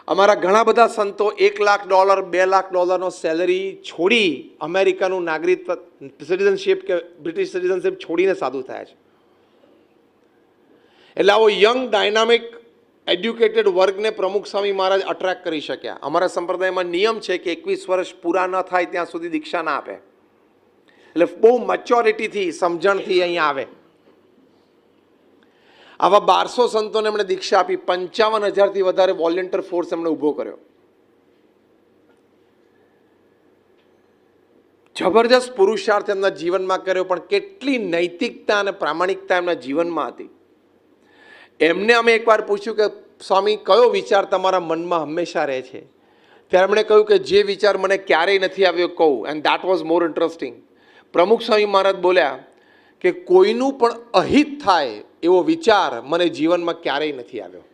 અમારા ઘણા બધા સંતો $1 લાખ $2 લાખનો સેલરી છોડી અમેરિકાનું નાગરિકત્વ સિટીઝનશીપ કે બ્રિટિશ સિટીઝનશીપ છોડીને સાધુ થયા છે. એટલે આવો યંગ ડાયનામિક એડ્યુકેટેડ વર્ગને પ્રમુખ સ્વામી મહારાજ અટ્રેક્ટ કરી શક્યા. અમારા સંપ્રદાયમાં નિયમ છે કે 21 વર્ષ પૂરા ન થાય ત્યાં સુધી દીક્ષા ના આપે. એટલે બહુ મેચ્યોરિટીથી સમજણથી અહીંયા આવે. આવા 1200 સંતોને એમણે દીક્ષા આપી. 55,000થી વધારે વોલેન્ટિયર ફોર્સ એમણે ઊભો કર્યો. જબરજસ્ત પુરુષાર્થ એમના જીવનમાં કર્યો, પણ કેટલી નૈતિકતા અને પ્રામાણિકતા એમના જીવનમાં હતી. એમને અમે એકવાર પૂછ્યું કે સ્વામી કયો વિચાર તમારા મનમાં હંમેશા રહે છે? ત્યારે એમણે કહ્યું કે જે વિચાર મને ક્યારેય નથી આવ્યો કહું, and that was more interesting. પ્રમુખ સ્વામી મહારાજ બોલ્યા કે કોઈનું પણ અહિત થાય એવો વિચાર મને જીવનમાં ક્યારેય નથી આવ્યો.